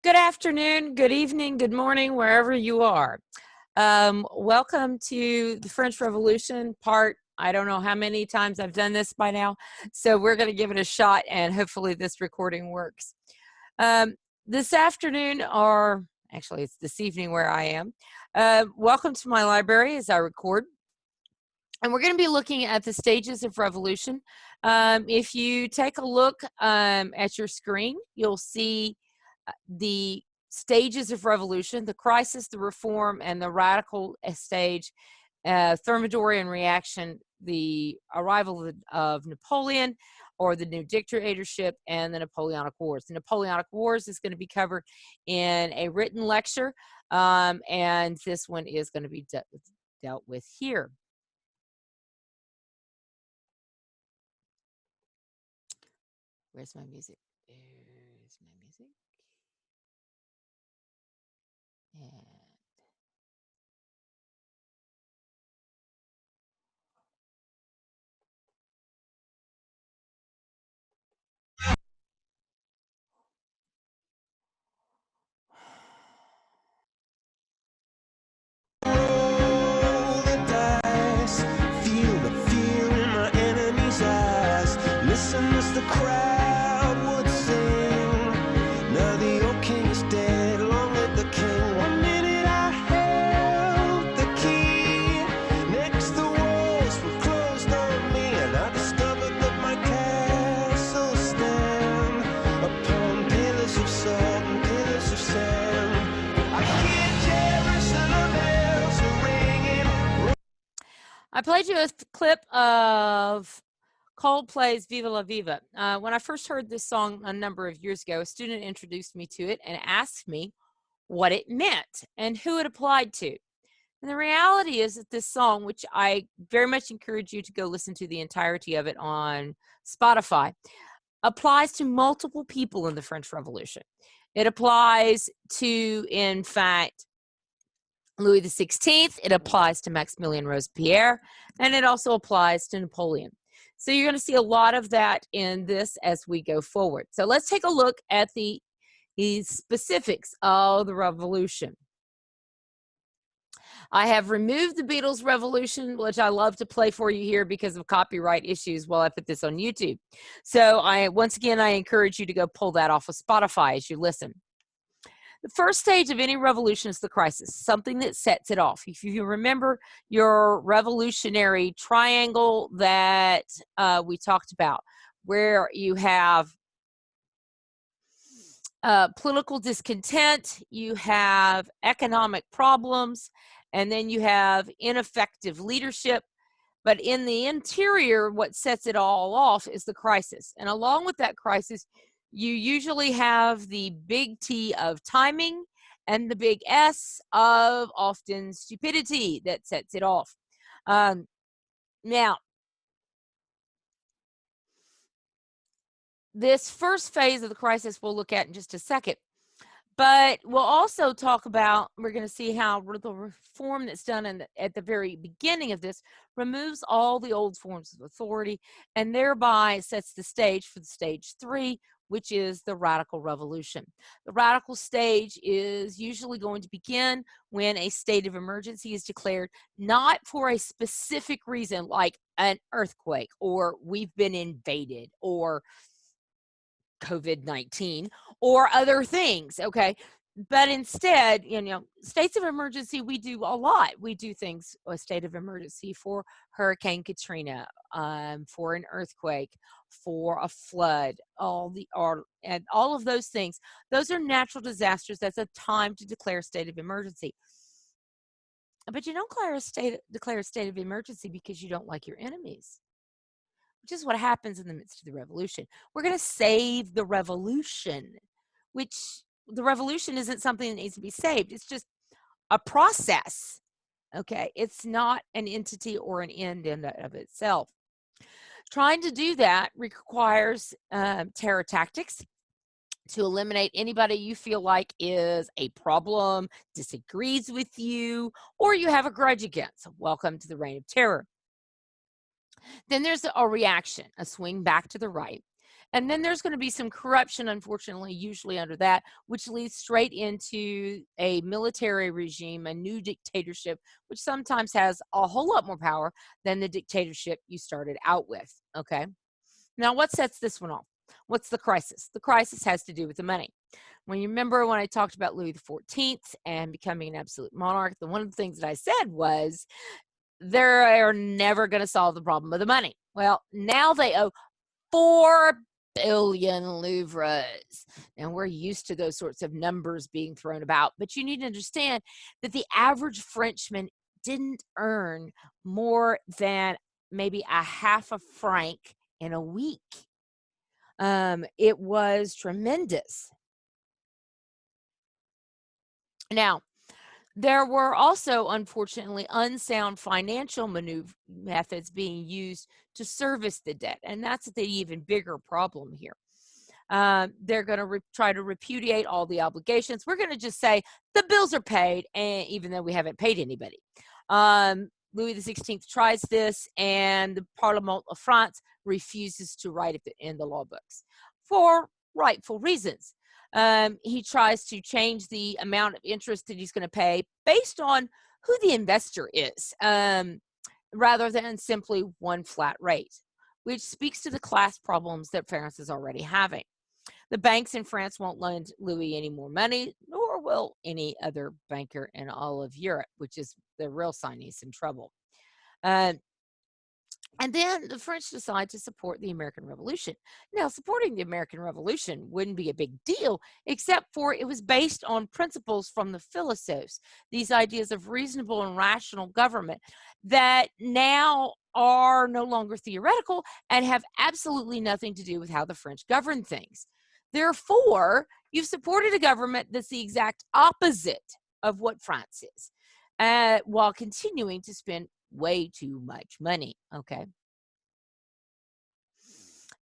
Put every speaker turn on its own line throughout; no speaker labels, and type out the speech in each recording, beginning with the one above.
Good afternoon, good evening, good morning, wherever you are. Welcome to the French Revolution part. I don't know how many times I've done this by now, so we're going to give it a shot and hopefully this recording works. This afternoon, or actually it's this evening where I am, welcome to my library as I record. And we're going to be looking at the stages of revolution. If you take a look at your screen, you'll see the stages of revolution: the crisis, the reform, and the radical stage, Thermidorian reaction, the arrival of Napoleon or the new dictatorship, and the Napoleonic Wars. The Napoleonic Wars is going to be covered in a written lecture, and this one is going to be dealt with here. Where's my music? There's my music. And
roll the dice, feel the fear in my enemy's eyes. Listen as the crowd would sing. Now the old king is dead, long live the king. 1 minute I held the key. Next the walls were closed on me, and I discovered that my castle stand upon pillars of salt and pillars of sand. I hear Jerusalem bells are ringing.
I played you a clip of Coldplay's Viva La Viva. When I first heard this song a number of years ago, a student introduced me to it and asked me what it meant and who it applied to. And the reality is that this song, which I very much encourage you to go listen to the entirety of it on Spotify, applies to multiple people in the French Revolution. It applies to, in fact, Louis XVI, it applies to Maximilien Robespierre, and it also applies to Napoleon. So you're going to see a lot of that in this as we go forward. So let's take a look at the specifics of the revolution. I have removed the Beatles Revolution, which I love to play for you here because of copyright issues while I put this on YouTube. So once again, I encourage you to go pull that off of Spotify as you listen. The first stage of any revolution is the crisis, something that sets it off. If you remember your revolutionary triangle that we talked about, where you have political discontent, you have economic problems, and then you have ineffective leadership. But in the interior, what sets it all off is the crisis. And along with that crisis, you usually have the big T of timing and the big S of often stupidity that sets it off. Now, this first phase of the crisis we'll look at in just a second. But we'll also talk about, we're going to see how the reform that's done at the very beginning of this removes all the old forms of authority and thereby sets the stage for the stage 3, which is the radical revolution. The radical stage is usually going to begin when a state of emergency is declared, not for a specific reason like an earthquake or we've been invaded or COVID-19 or other things, okay? But instead, states of emergency, we do a lot. We do things, a state of emergency for Hurricane Katrina, for an earthquake, for a flood, and all of those things. Those are natural disasters. That's a time to declare a state of emergency. But you don't declare a state of emergency because you don't like your enemies, which is what happens in the midst of the revolution. We're going to save the revolution, which the revolution isn't something that needs to be saved. It's just a process, okay? It's not an entity or an end in and of itself. Trying to do that requires terror tactics to eliminate anybody you feel like is a problem, disagrees with you, or you have a grudge against. Welcome to the reign of terror. Then there's a reaction, a swing back to the right. And then there's going to be some corruption, unfortunately, usually under that, which leads straight into a military regime, a new dictatorship, which sometimes has a whole lot more power than the dictatorship you started out with. Okay. Now, what sets this one off? What's the crisis? The crisis has to do with the money. When you remember when I talked about Louis XIV and becoming an absolute monarch, one of the things that I said was they're never going to solve the problem of the money. Well, now they owe 4 billion livres. Now, we're used to those sorts of numbers being thrown about, but you need to understand that the average Frenchman didn't earn more than maybe a half a franc in a week. It was tremendous. Now, there were also, unfortunately, unsound financial methods being used to service the debt, and that's the even bigger problem here. They're going to try to repudiate all the obligations. We're going to just say the bills are paid, and even though we haven't paid anybody. Louis XVI tries this, and the Parlement of France refuses to write it in the law books for rightful reasons. He tries to change the amount of interest that he's going to pay based on who the investor is, rather than simply one flat rate, which speaks to the class problems that France is already having. The banks in France won't lend Louis any more money, nor will any other banker in all of Europe, which is the real sign he's in trouble. And then the French decide to support the American Revolution. Now, supporting the American Revolution wouldn't be a big deal, except for it was based on principles from the philosophes, these ideas of reasonable and rational government that now are no longer theoretical and have absolutely nothing to do with how the French govern things. Therefore, you've supported a government that's the exact opposite of what France is, while continuing to spend way too much money. Okay.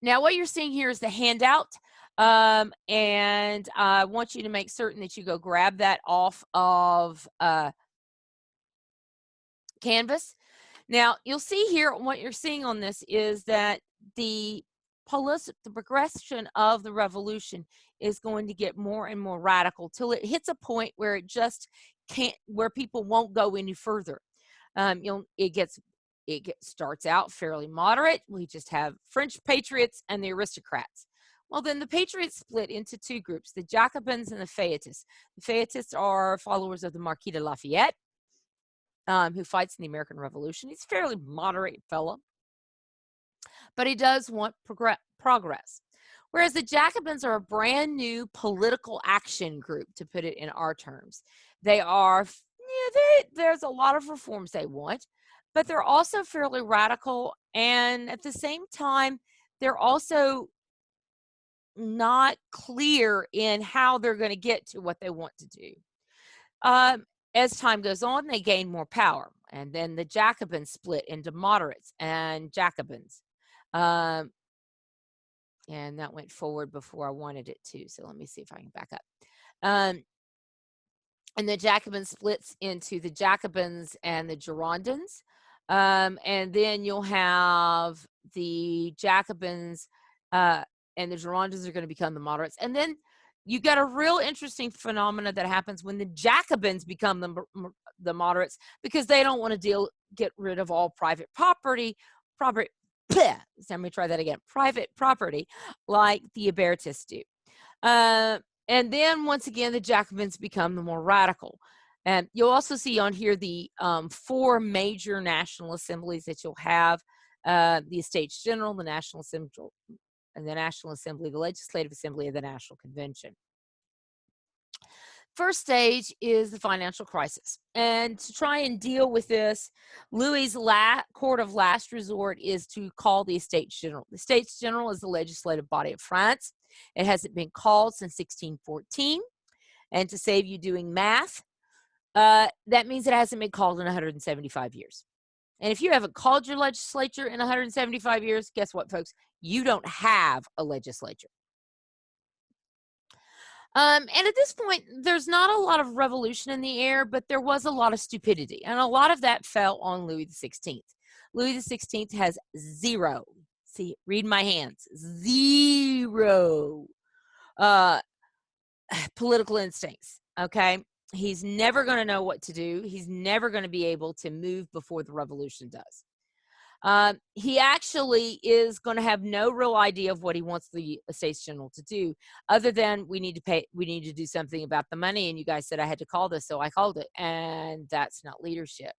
Now, what you're seeing here is the handout, and I want you to make certain that you go grab that off of Canvas. Now, you'll see here what you're seeing on this is that the progression of the revolution is going to get more and more radical till it hits a point where it just can't, where people won't go any further. It starts out fairly moderate. We just have French patriots and the aristocrats. Well, then the patriots split into two groups, the Jacobins and the Feuilletists. The Feuilletists are followers of the Marquis de Lafayette, who fights in the American Revolution. He's a fairly moderate fellow, but he does want progress. Whereas the Jacobins are a brand new political action group, to put it in our terms. They are, there's a lot of reforms they want, but they're also fairly radical, and at the same time, they're also not clear in how they're going to get to what they want to do. As time goes on, they gain more power, and then the Jacobins split into moderates and Jacobins. And that went forward before I wanted it to, so let me see if I can back up. And the Jacobins splits into the Jacobins and the Girondins. And then you'll have the Jacobins and the Girondins are going to become the moderates. And then you got a real interesting phenomena that happens when the Jacobins become the moderates, because they don't want to get rid of all private property. Let me try that again. Private property, like the Hébertists do. And then once again, the Jacobins become the more radical. And you'll also see on here the 4 major national assemblies that you'll have: the Estates General, the National Assembly, and the National Assembly, the Legislative Assembly, and the National Convention. First stage is the financial crisis. And to try and deal with this, Louis's court of last resort is to call the Estates General. The Estates General is the legislative body of France. It hasn't been called since 1614. And to save you doing math, that means it hasn't been called in 175 years. And if you haven't called your legislature in 175 years, guess what, folks? You don't have a legislature. And at this point, there's not a lot of revolution in the air, but there was a lot of stupidity. And a lot of that fell on Louis XVI. Louis XVI has zero See, read my hands. Zero uh, political instincts. Okay. He's never going to know what to do. He's never going to be able to move before the revolution does. He actually is going to have no real idea of what he wants the Estates General to do, other than we need to do something about the money. And you guys said I had to call this, so I called it. And that's not leadership.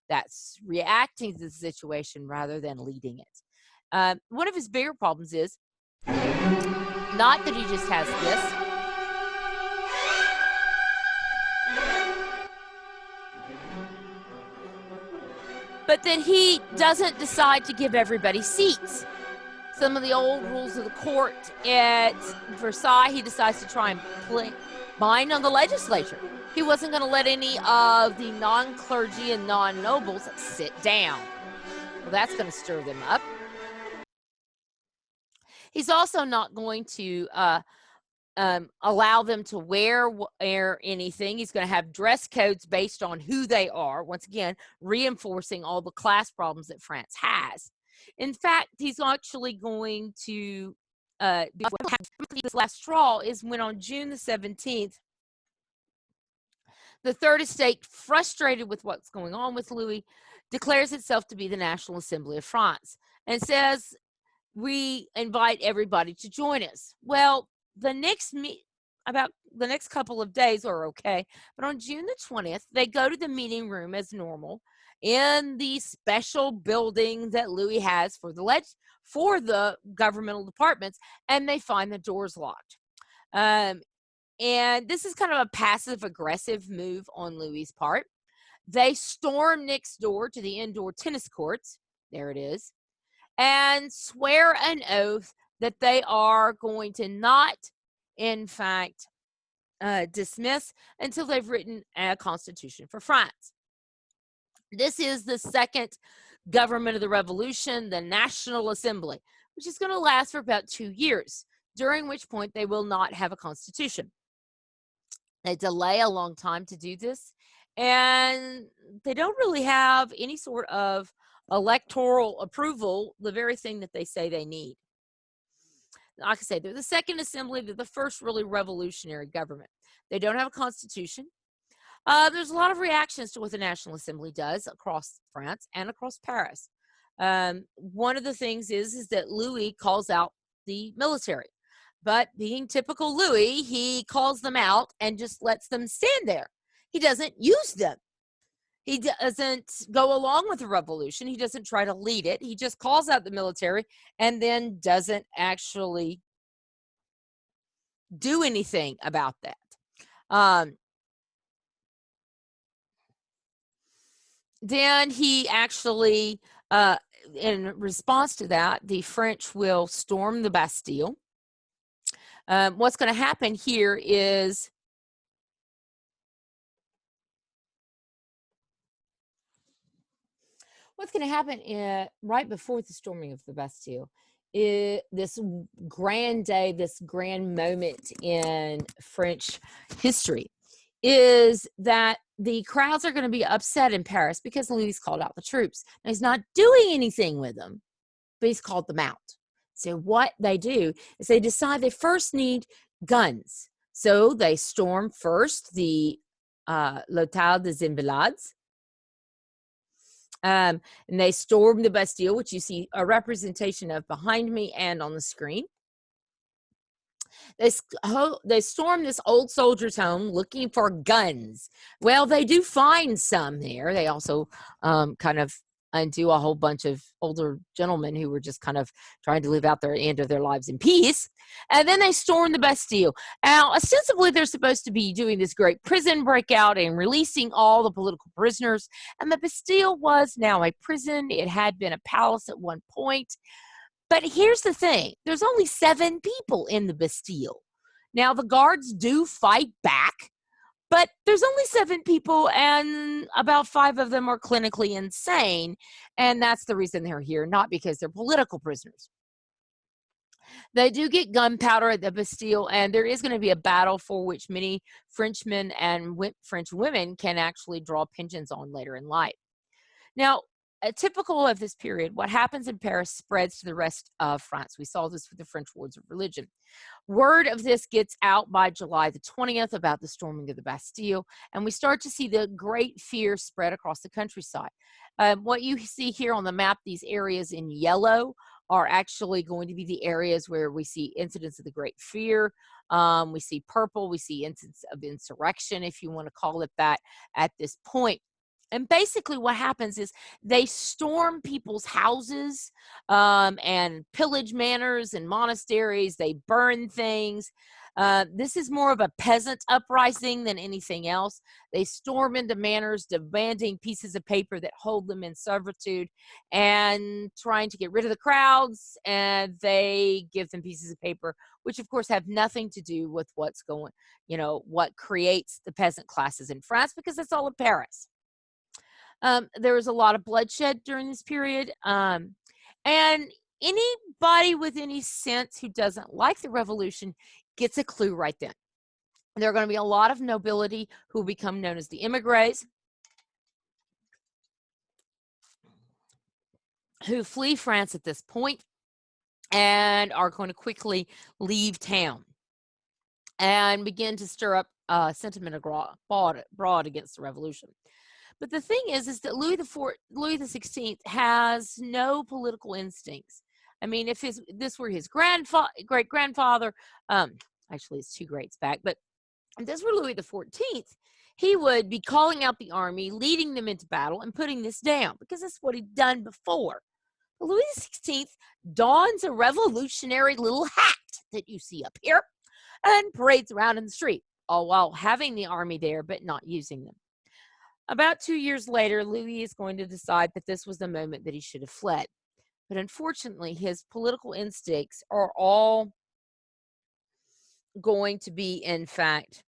That's reacting to the situation rather than leading it. One of his bigger problems is not that he just has this. But that he doesn't decide to give everybody seats. Some of the old rules of the court at Versailles, he decides to try and bind on the legislature. He wasn't going to let any of the non-clergy and non-nobles sit down. Well, that's going to stir them up. He's also not going to allow them to wear anything. He's going to have dress codes based on who they are. Once again, reinforcing all the class problems that France has. In fact, he's actually going to this last straw is when on June the 17th, the Third Estate, frustrated with what's going on with Louis, declares itself to be the National Assembly of France and says, we invite everybody to join us. Well, the next couple of days are okay, but on June the 20th, they go to the meeting room as normal in the special building that Louis has for the governmental departments, and they find the doors locked. And this is kind of a passive-aggressive move on Louis's part. They storm next door to the indoor tennis courts. There it is. And swear an oath that they are going to not, in fact, dismiss until they've written a constitution for France. This is the second government of the revolution, the National Assembly, which is going to last for about 2 years, during which point they will not have a constitution. They delay a long time to do this, and they don't really have any sort of electoral approval, the very thing that they say they need. Like I say, they're the second assembly. They're the first really revolutionary government. They don't have a constitution. There's a lot of reactions to what the National Assembly does across France and across Paris. One of the things is that Louis calls out the military. But being typical Louis, he calls them out and just lets them stand there. He doesn't use them. He doesn't go along with the revolution. He doesn't try to lead it. He just calls out the military and then doesn't actually do anything about that. Then he actually, in response to that, the French will storm the Bastille. What's going to happen here is right before the storming of the Bastille, this grand day, this grand moment in French history, is that the crowds are going to be upset in Paris because Louis called out the troops. Now, he's not doing anything with them, but he's called them out. So what they do is they decide they first need guns. So they storm first the L'Hôtel des Invalides. And they storm the Bastille, which you see a representation of behind me and on the screen. They storm this old soldier's home looking for guns. Well, they do find some there. They also kind of undo a whole bunch of older gentlemen who were just kind of trying to live out their end of their lives in peace. And then they storm the Bastille. Now, ostensibly, they're supposed to be doing this great prison breakout and releasing all the political prisoners. And the Bastille was now a prison. It had been a palace at one point. But here's the thing. There's only 7 people in the Bastille. Now, the guards do fight back, but there's only 7 people, and about 5 of them are clinically insane, and that's the reason they're here, not because they're political prisoners. They do get gunpowder at the Bastille, and there is going to be a battle for which many Frenchmen and French women can actually draw pensions on later in life. Now, typical of this period, what happens in Paris spreads to the rest of France. We saw this with the French Wars of Religion. Word of this gets out by July the 20th about the storming of the Bastille, and we start to see the great fear spread across the countryside. What you see here on the map, these areas in yellow, are actually going to be the areas where we see incidents of the great fear. We see purple, we see incidents of insurrection, if you want to call it that, at this point. And basically, what happens is they storm people's houses and pillage manors and monasteries. They burn things. This is more of a peasant uprising than anything else. They storm into manors, demanding pieces of paper that hold them in servitude and trying to get rid of the crowds. And they give them pieces of paper, which, of course, have nothing to do with what's going, what creates the peasant classes in France, because it's all in Paris. There was a lot of bloodshed during this period. And anybody with any sense who doesn't like the revolution gets a clue right then. There are going to be a lot of nobility who become known as the émigrés, who flee France at this point and are going to quickly leave town and begin to stir up sentiment abroad against the revolution. But the thing is that Louis XVI has no political instincts. I mean, if this were his great grandfather, actually it's two greats back, but if this were Louis XIV, he would be calling out the army, leading them into battle, and putting this down, because that's what he'd done before. But Louis XVI dons a revolutionary little hat that you see up here and parades around in the street, all while having the army there but not using them. About 2 years later, Louis is going to decide that this was the moment that he should have fled. But unfortunately, his political instincts are all going to be, in fact,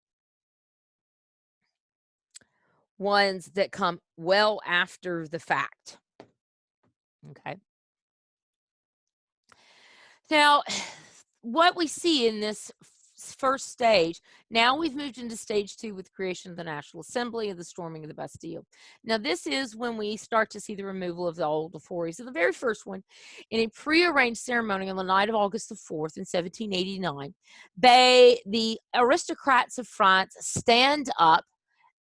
ones that come well after the fact. Okay. Now, what we see in this first stage, now we've moved into stage 2 with the creation of the National Assembly and the storming of the Bastille. Now, this is when we start to see the removal of the old authorities. And the very first one, in a prearranged ceremony on the night of August the 4th in 1789, the aristocrats of France stand up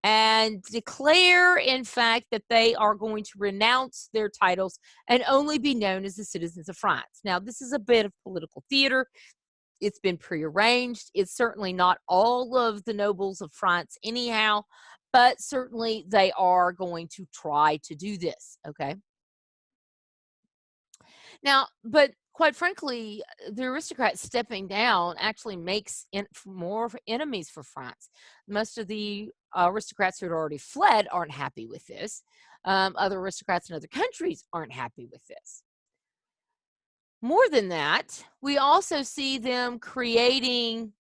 and declare, in fact, that they are going to renounce their titles and only be known as the citizens of France. Now, this is a bit of political theater. It's been prearranged. It's certainly not all of the nobles of France anyhow, but certainly they are going to try to do this, okay? Now, but quite frankly, the aristocrats stepping down actually makes more enemies for France. Most of the aristocrats who had already fled aren't happy with this. Other aristocrats in other countries aren't happy with this. More than that, we also see them creating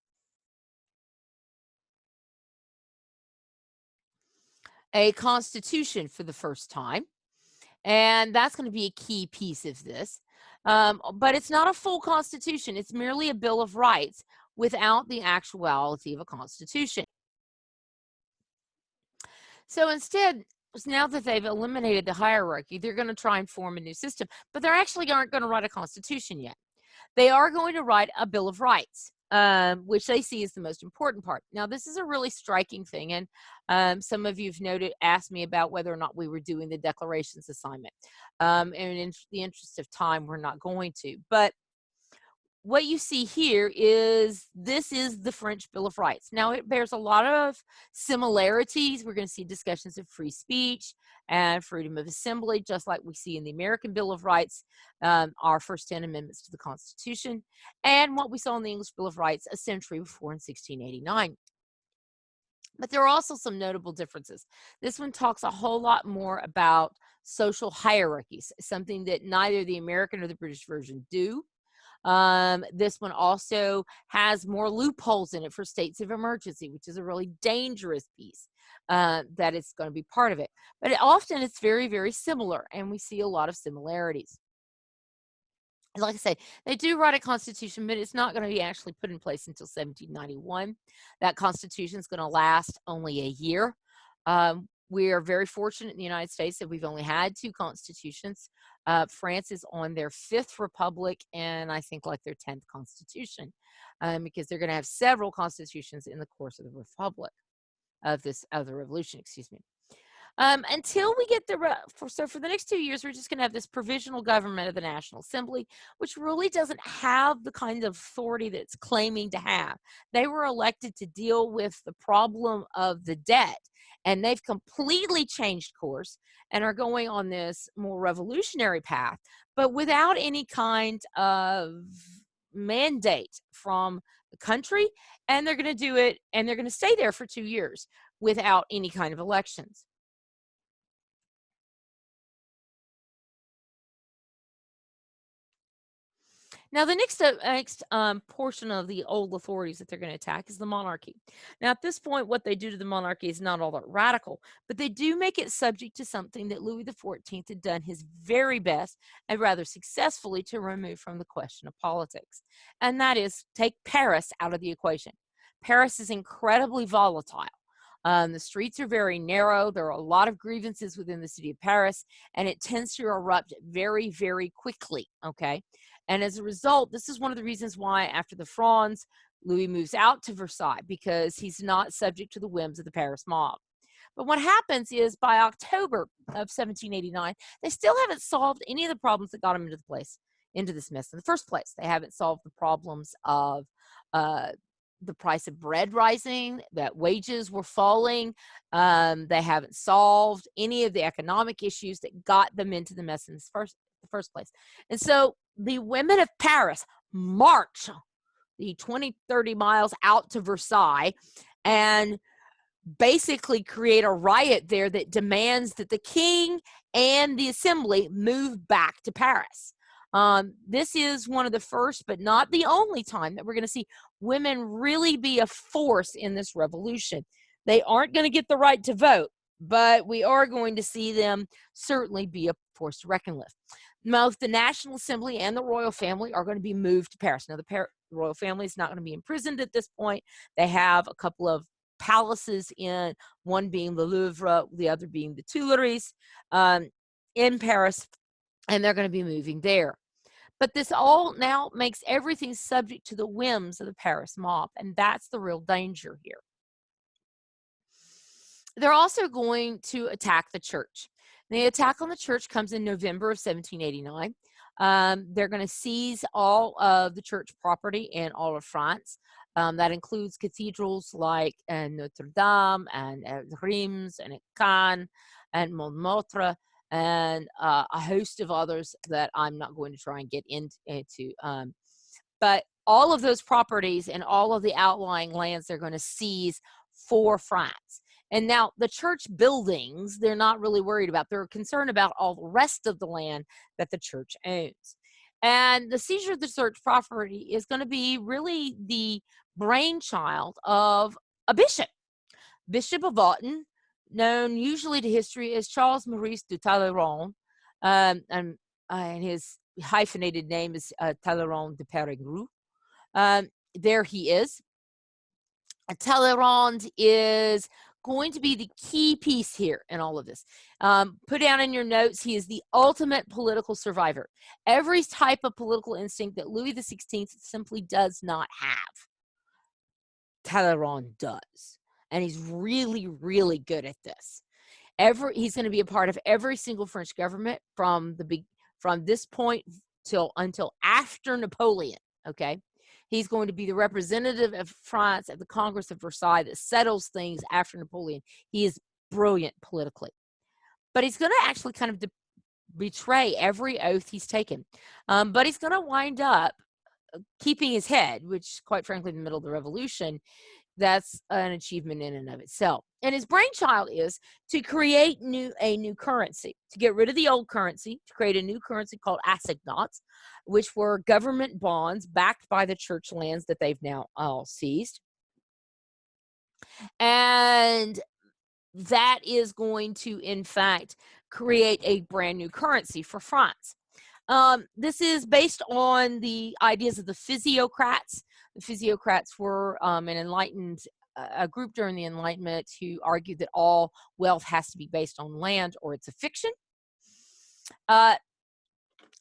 a constitution for the first time, and that's going to be a key piece of this. But it's not a full constitution. It's merely a Bill of Rights without the actuality of a constitution. So instead, now that they've eliminated the hierarchy, they're going to try and form a new system, but they actually aren't going to write a constitution yet. They are going to write a Bill of Rights, which they see as the most important part. Now, this is a really striking thing, and some of you've asked me about whether or not we were doing the declarations assignment. And in the interest of time, we're not going to. But what you see here is this is the French Bill of Rights. Now, it bears a lot of similarities. We're going to see discussions of free speech and freedom of assembly, just like we see in the American Bill of Rights, our first 10 amendments to the Constitution, and what we saw in the English Bill of Rights a century before in 1689. But there are also some notable differences. This one talks a whole lot more about social hierarchies, something that neither the American or the British version do. This one also has more loopholes in it for states of emergency, which is a really dangerous piece that is going to be part of it. But often it's very, very similar, and we see a lot of similarities. Like I say, they do write a constitution, but it's not going to be actually put in place until 1791. That constitution is going to last only a year. We are very fortunate in the United States that we've only had 2 constitutions. France is on their 5th republic and I think like their 10th constitution, because they're going to have several constitutions in the course of the republic of the revolution, excuse me. Until we get for the next 2 years, we're just going to have this provisional government of the National Assembly, which really doesn't have the kind of authority that it's claiming to have. They were elected to deal with the problem of the debt, and they've completely changed course and are going on this more revolutionary path, but without any kind of mandate from the country, and they're going to do it, and they're going to stay there for 2 years without any kind of elections. Now, the next portion of the old authorities that they're going to attack is the monarchy. Now, at this point, what they do to the monarchy is not all that radical, but they do make it subject to something that Louis XIV had done his very best and rather successfully to remove from the question of politics, and that is take Paris out of the equation. Paris is incredibly volatile. The streets are very narrow. There are a lot of grievances within the city of Paris, and it tends to erupt very, very quickly. Okay. And as a result, this is one of the reasons why after the Frondes, Louis moves out to Versailles because he's not subject to the whims of the Paris mob. But what happens is by October of 1789, they still haven't solved any of the problems that got them into this mess in the first place. They haven't solved the problems of the price of bread rising, that wages were falling. They haven't solved any of the economic issues that got them into the mess in the first place. And so the women of Paris march the 20, 30 miles out to Versailles and basically create a riot there that demands that the king and the assembly move back to Paris. This is one of the first, but not the only time that we're going to see women really be a force in this revolution. They aren't going to get the right to vote, but we are going to see them certainly be a force to reckon with. Both the National Assembly and the royal family are going to be moved to Paris. Now, the royal family is not going to be imprisoned at this point. They have a couple of palaces one being the Louvre, the other being the Tuileries in Paris, and they're going to be moving there. But this all now makes everything subject to the whims of the Paris mob, and that's the real danger here. They're also going to attack the church. The attack on the church comes in November of 1789. They're going to seize all of the church property in all of France. That includes cathedrals like Notre Dame and Reims and Caen and Montmartre and a host of others that I'm not going to try and get into. But all of those properties and all of the outlying lands they're going to seize for France. And now the church buildings, they're not really worried about. They're concerned about all the rest of the land that the church owns. And the seizure of the church property is going to be really the brainchild of a bishop, Bishop of Autun, known usually to history as Charles Maurice de Talleyrand, and his hyphenated name is Talleyrand de Périgueux. There he is. Talleyrand is going to be the key piece here in all of this. Put down in your notes, he is the ultimate political survivor. Every type of political instinct that Louis XVI simply does not have, Talleyrand does. And he's really, really good at this. He's going to be a part of every single French government from this point until after Napoleon, okay? He's going to be the representative of France at the Congress of Versailles that settles things after Napoleon. He is brilliant politically. But he's going to actually kind of betray every oath he's taken. But he's going to wind up keeping his head, which, quite frankly, in the middle of the revolution, that's an achievement in and of itself. And his brainchild is to create a new currency, to get rid of the old currency, to create a new currency called assignats, which were government bonds backed by the church lands that they've now all seized. And that is going to, in fact, create a brand new currency for France. This is based on the ideas of the physiocrats. The physiocrats were an enlightened a group during the Enlightenment who argued that all wealth has to be based on land or it's a fiction.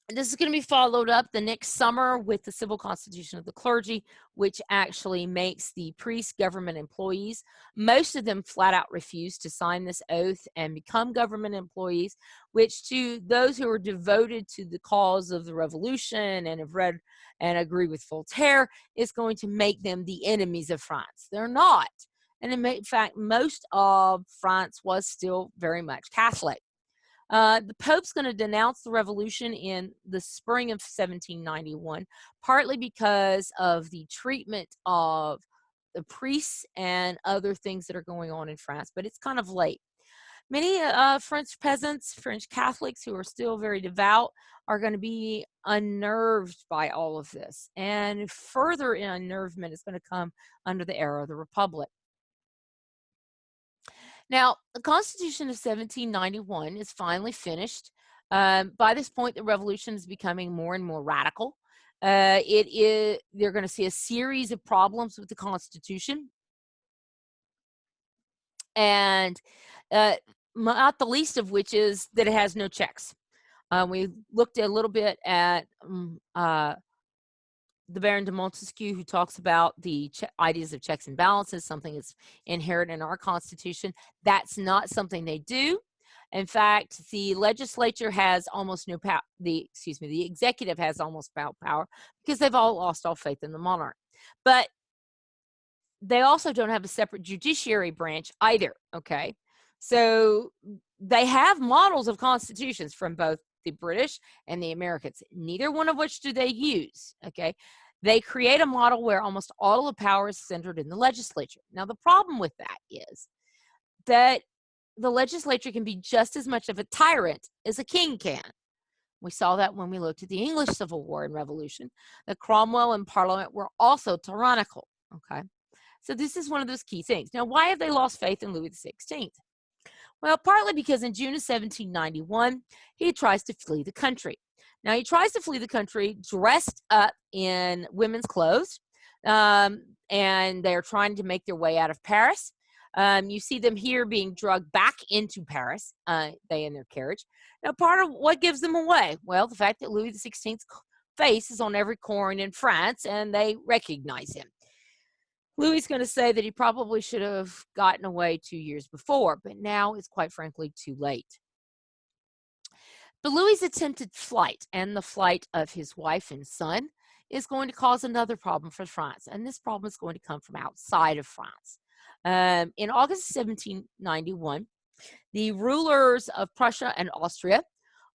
This is going to be followed up the next summer with the Civil Constitution of the Clergy, which actually makes the priests government employees. Most of them flat out refuse to sign this oath and become government employees, which to those who are devoted to the cause of the revolution and have read and agree with Voltaire is going to make them the enemies of France. They're not. And in fact, most of France was still very much Catholic. The Pope's going to denounce the revolution in the spring of 1791, partly because of the treatment of the priests and other things that are going on in France, but it's kind of late. Many French peasants, French Catholics who are still very devout, are going to be unnerved by all of this. And further unnervement is going to come under the era of the Republic. Now, the Constitution of 1791 is finally finished. By this point, the revolution is becoming more and more radical. They're going to see a series of problems with the Constitution. And not the least of which is that it has no checks. We looked a little bit at the Baron de Montesquieu, who talks about the ideas of checks and balances, something that's inherent in our Constitution. That's not something they do. In fact, the legislature has almost no power. The executive has almost no power because they've all lost all faith in the monarch. But they also don't have a separate judiciary branch either, okay? So they have models of constitutions from both the British and the Americans, neither one of which do they use, okay? They create a model where almost all the power is centered in the legislature. Now, the problem with that is that the legislature can be just as much of a tyrant as a king can. We saw that when we looked at the English Civil War and Revolution, that Cromwell and Parliament were also tyrannical, okay? So this is one of those key things. Now, why have they lost faith in Louis XVI? Well, partly because in June of 1791, he tries to flee the country. Now, he tries to flee the country dressed up in women's clothes, and they're trying to make their way out of Paris. You see them here being drugged back into Paris, they in their carriage. Now, part of what gives them away? Well, the fact that Louis XVI's face is on every coin in France, and they recognize him. Louis is going to say that he probably should have gotten away 2 years before, but now it's quite frankly too late. But Louis' attempted flight and the flight of his wife and son is going to cause another problem for France, and this problem is going to come from outside of France. In August 1791, the rulers of Prussia and Austria,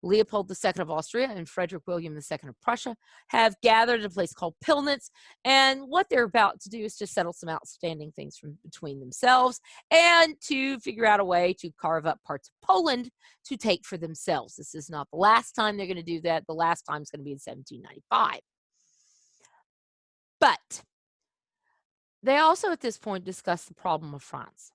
Leopold II of Austria and Frederick William II of Prussia, have gathered at a place called Pillnitz, and what they're about to do is to settle some outstanding things from between themselves and to figure out a way to carve up parts of Poland to take for themselves. This is not the last time they're going to do that. The last time is going to be in 1795. But they also at this point discuss the problem of France.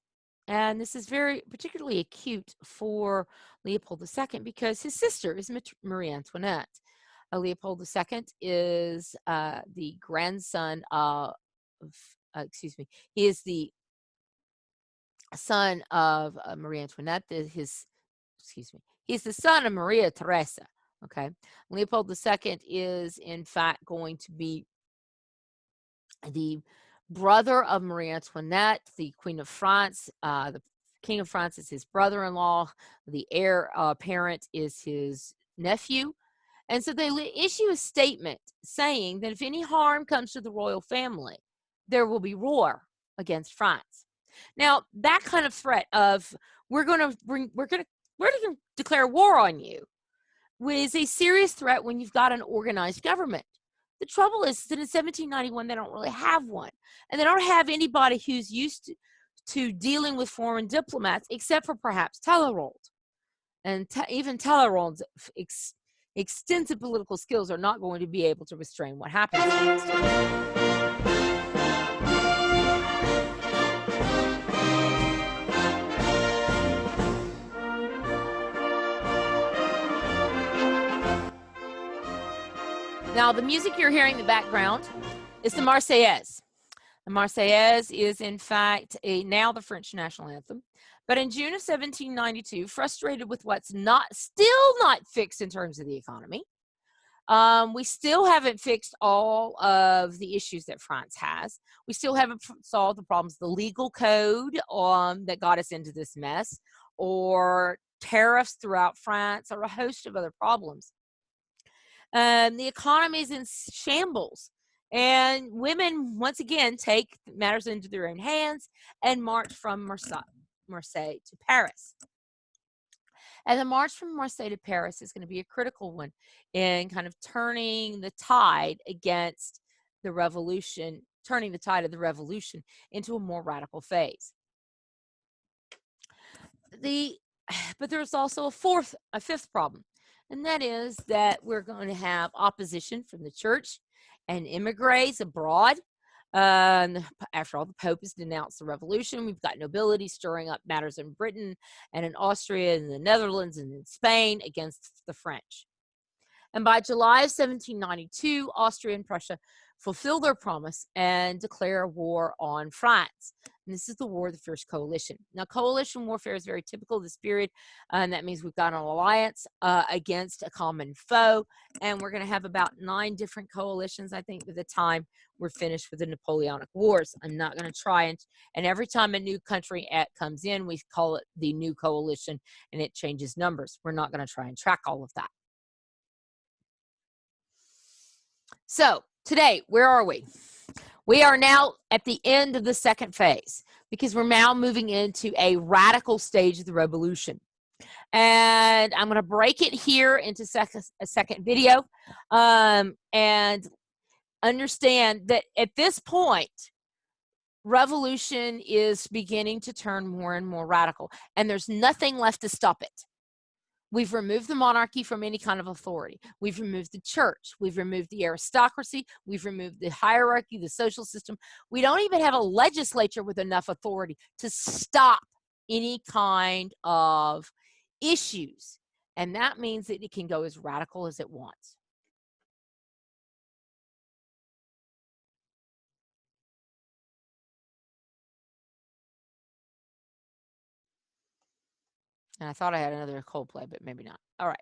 And this is very particularly acute for Leopold II because his sister is Marie Antoinette. Leopold II is the grandson of, he is the son of Marie Antoinette. He's the son of Maria Theresa. Okay, Leopold II is in fact going to be the brother of Marie Antoinette, the Queen of France. The King of France is his brother-in-law. The heir apparent is his nephew. And so they issue a statement saying that if any harm comes to the royal family, there will be war against France. Now, that kind of threat of we're going to declare war on you is a serious threat when you've got an organized government. The trouble is that in 1791, they don't really have one. And they don't have anybody who's used to dealing with foreign diplomats, except for perhaps Talleyrand. And even Talleyrand's extensive political skills are not going to be able to restrain what happens next. Now, the music you're hearing in the background is the Marseillaise. The Marseillaise is, in fact, now the French national anthem. But in June of 1792, frustrated with what's still not fixed in terms of the economy, we still haven't fixed all of the issues that France has. We still haven't solved the problems, the legal code that got us into this mess, or tariffs throughout France, or a host of other problems. The economy is in shambles. And women, once again, take matters into their own hands and march from Marseille to Paris. And the march from Marseille to Paris is going to be a critical one in kind of turning the tide against the revolution, turning the tide of the revolution into a more radical phase. But there's also a fifth problem, and that is that we're going to have opposition from the church and immigrants abroad. After all, the Pope has denounced the revolution. We've got nobility stirring up matters in Britain and in Austria and the Netherlands and in Spain against the French. And by July of 1792, Austria and Prussia fulfill their promise and declare war on France. And this is the War of the First Coalition. Now, coalition warfare is very typical of this period, and that means we've got an alliance against a common foe, and we're going to have about 9 different coalitions, I think, by the time we're finished with the Napoleonic Wars. I'm not going to try and every time a new country comes in, we call it the new coalition, and it changes numbers. We're not going to try and track all of that. So today, where are we? We are now at the end of the second phase because we're now moving into a radical stage of the revolution. And I'm going to break it here into a second video and understand that at this point, revolution is beginning to turn more and more radical, and there's nothing left to stop it. We've removed the monarchy from any kind of authority. We've removed the church. We've removed the aristocracy. We've removed the hierarchy, the social system. We don't even have a legislature with enough authority to stop any kind of issues. And that means that it can go as radical as it wants. And I thought I had another Coldplay, but maybe not. All right.